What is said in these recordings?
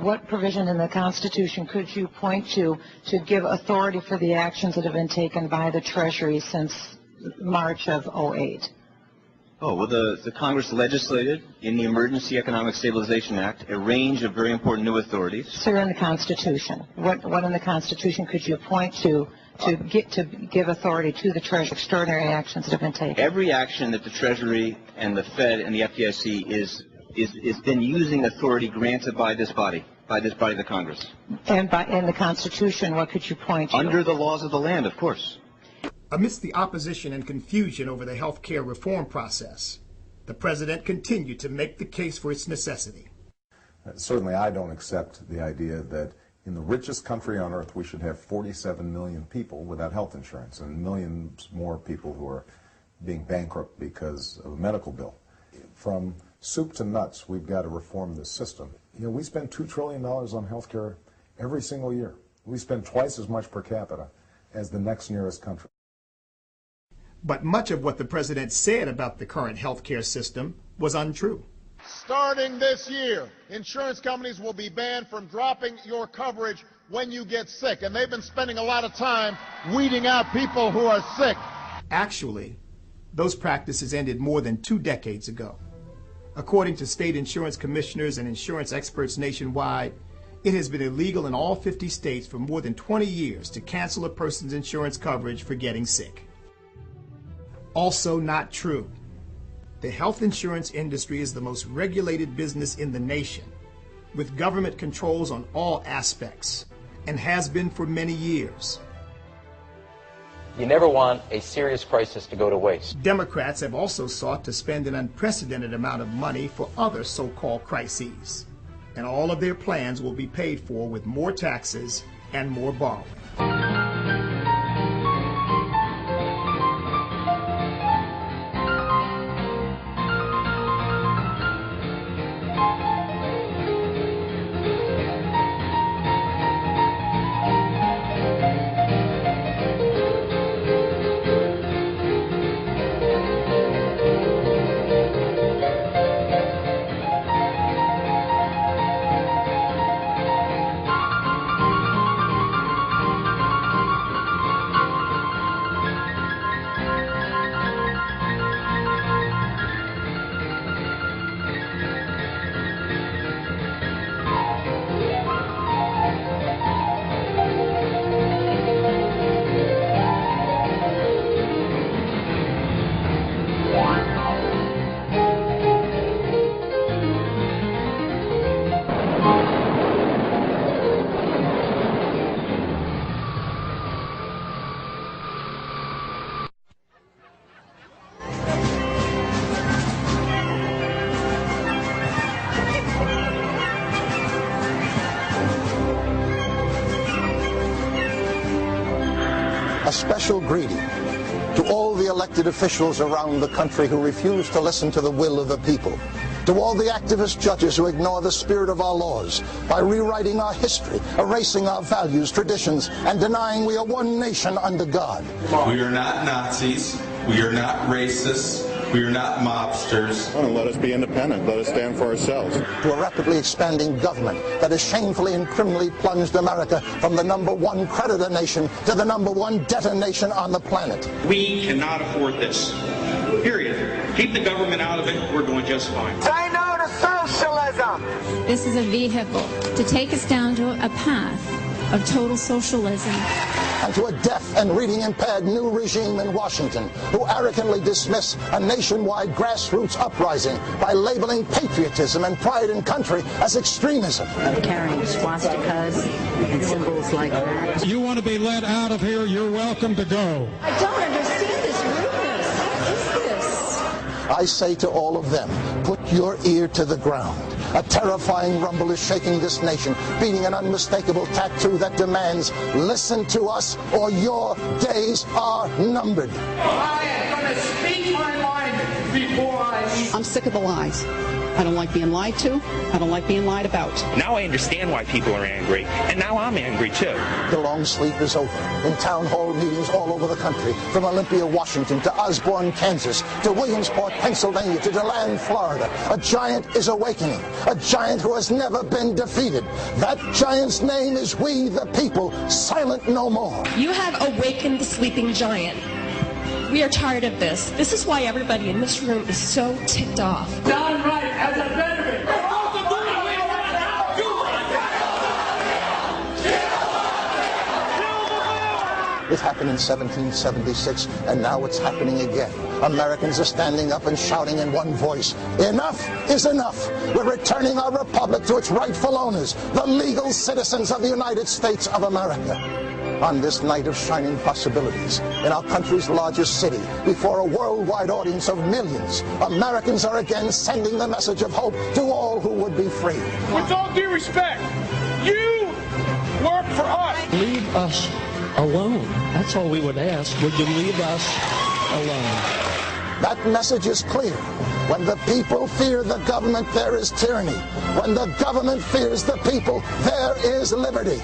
What provision in the Constitution could you point to give authority for the actions that have been taken by the Treasury since March of '08? Oh, well, the Congress legislated in the Emergency Economic Stabilization Act a range of very important new authorities. Sir, in the Constitution, what in the Constitution could you point to give authority to the Treasury, extraordinary actions that have been taken? Every action that the Treasury and the Fed and the FDIC is then using authority granted by this body, the Congress. And in the Constitution, what could you point to? Under the laws of the land, of course. Amidst the opposition and confusion over the health care reform process, the president continued to make the case for its necessity. Certainly, I don't accept the idea that in the richest country on earth, we should have 47 million people without health insurance and millions more people who are being bankrupt because of a medical bill. From soup to nuts, we've got to reform this system. You know, we spend $2 trillion on health care every single year. We spend twice as much per capita as the next nearest country. But much of what the president said about the current health care system was untrue. Starting this year, insurance companies will be banned from dropping your coverage when you get sick, and they've been spending a lot of time weeding out people who are sick. Actually, those practices ended more than 2 decades ago. According to state insurance commissioners and insurance experts nationwide, it has been illegal in all 50 states for more than 20 years to cancel a person's insurance coverage for getting sick. Also not true. The health insurance industry is the most regulated business in the nation, with government controls on all aspects, and has been for many years. You never want a serious crisis to go to waste. Democrats have also sought to spend an unprecedented amount of money for other so-called crises, and all of their plans will be paid for with more taxes and more borrowing. A special greeting to all the elected officials around the country who refuse to listen to the will of the people, to all the activist judges who ignore the spirit of our laws by rewriting our history, erasing our values, traditions, and denying we are one nation under God. We are not Nazis. We are not racists. We are not mobsters. Let us be independent. Let us stand for ourselves. To a rapidly expanding government that has shamefully and criminally plunged America from the #1 creditor nation to the #1 debtor nation on the planet. We cannot afford this. Period. Keep the government out of it. We're doing just fine. Say no to socialism. This is a vehicle to take us down to a path of total socialism. And to a deaf and reading impaired new regime in Washington who arrogantly dismiss a nationwide grassroots uprising by labeling patriotism and pride in country as extremism. Of carrying swastikas and symbols like that. You want to be let out of here, you're welcome to go. I don't understand this rudeness. What is this? I say to all of them, put your ear to the ground. A terrifying rumble is shaking this nation, beating an unmistakable tattoo that demands, listen to us or your days are numbered. I am going to speak my mind before I eat. I'm sick of the lies. I don't like being lied to. I don't like being lied about. Now I understand why people are angry, and now I'm angry too. The long sleep is over. In town hall meetings all over the country, from Olympia, Washington, to Osborne, Kansas, to Williamsport, Pennsylvania, to DeLand, Florida, a giant is awakening. A giant who has never been defeated. That giant's name is we the people, silent no more. You have awakened the sleeping giant. We are tired of this. This is why everybody in this room is so ticked off. Don Wright as a veteran. It happened in 1776, and now it's happening again. Americans are standing up and shouting in one voice, enough is enough. We're returning our republic to its rightful owners, the legal citizens of the United States of America. On this night of shining possibilities, in our country's largest city, before a worldwide audience of millions, Americans are again sending the message of hope to all who would be free. With all due respect, you work for us. Leave us alone. That's all we would ask. Would you leave us alone? That message is clear. When the people fear the government, there is tyranny. When the government fears the people, there is liberty.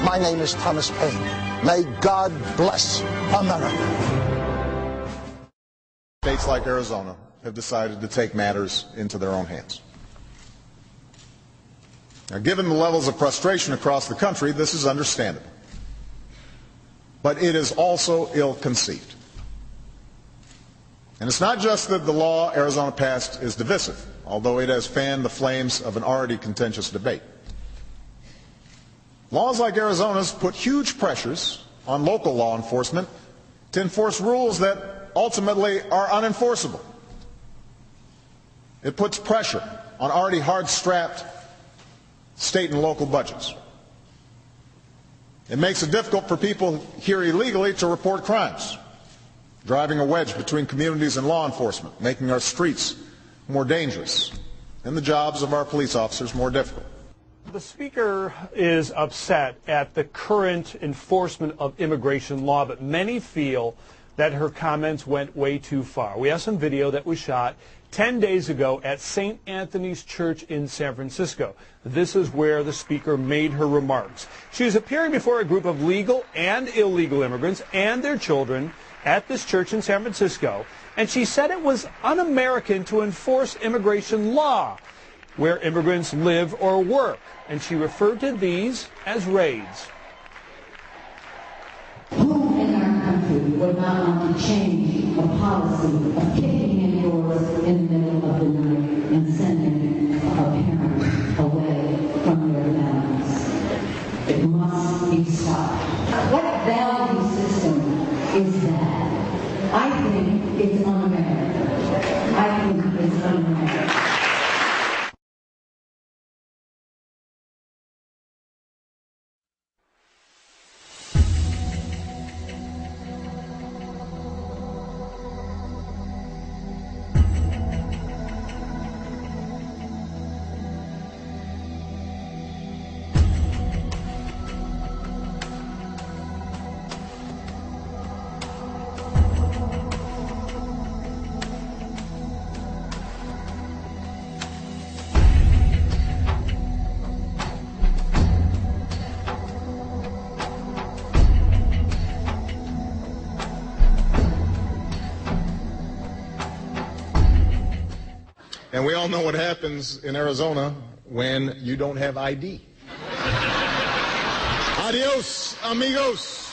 My name is Thomas Paine. May God bless America. States like Arizona have decided to take matters into their own hands. Now, given the levels of frustration across the country, this is understandable. But it is also ill-conceived. And it's not just that the law Arizona passed is divisive, although it has fanned the flames of an already contentious debate. Laws like Arizona's put huge pressures on local law enforcement to enforce rules that ultimately are unenforceable. It puts pressure on already hard-strapped state and local budgets. It makes it difficult for people here illegally to report crimes, driving a wedge between communities and law enforcement, making our streets more dangerous and the jobs of our police officers more difficult. The Speaker is upset at the current enforcement of immigration law, but many feel that her comments went way too far. We have some video that was shot 10 days ago at St. Anthony's Church in San Francisco. This is where the Speaker made her remarks. She was appearing before a group of legal and illegal immigrants and their children at this church in San Francisco, and she said it was un-American to enforce immigration law where immigrants live or work, and she referred to these as raids. Who in our country would not want to change a policy of kicking in doors in the middle of the night and sending a parent away from their families? It must be stopped. What value system is that? I think it's un-American. I think it's un-American. And we all know what happens in Arizona when you don't have ID. Adios, amigos.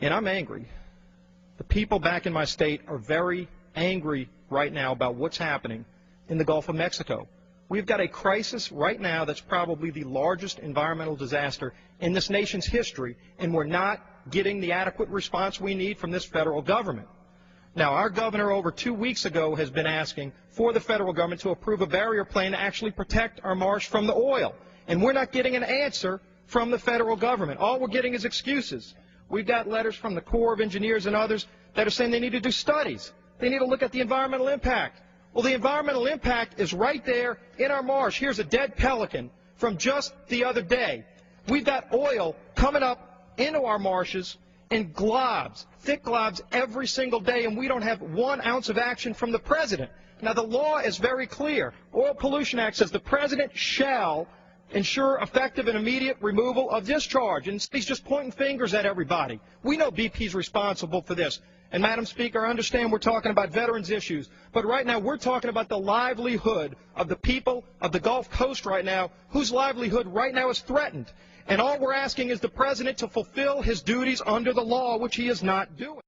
and I'm angry. The people back in my state are very angry right now about what's happening in the Gulf of Mexico. We've got a crisis right now that's probably the largest environmental disaster in this nation's history, and we're not getting the adequate response we need from this federal government. Now, our governor over 2 weeks ago has been asking for the federal government to approve a barrier plan to actually protect our marsh from the oil, and we're not getting an answer from the federal government. All we're getting is excuses. We've got letters from the Corps of Engineers and others that are saying they need to do studies. They need to look at the environmental impact. Well, the environmental impact is right there in our marsh. Here's a dead pelican from just the other day. We've got oil coming up into our marshes in globs, thick globs every single day, and we don't have 1 ounce of action from the president. Now, the law is very clear. Oil Pollution Act says the president shall ensure effective and immediate removal of discharge. And he's just pointing fingers at everybody. We know BP's responsible for this. And, Madam Speaker, I understand we're talking about veterans issues, but right now we're talking about the livelihood of the people of the Gulf Coast right now, whose livelihood right now is threatened. And all we're asking is the president to fulfill his duties under the law, which he is not doing.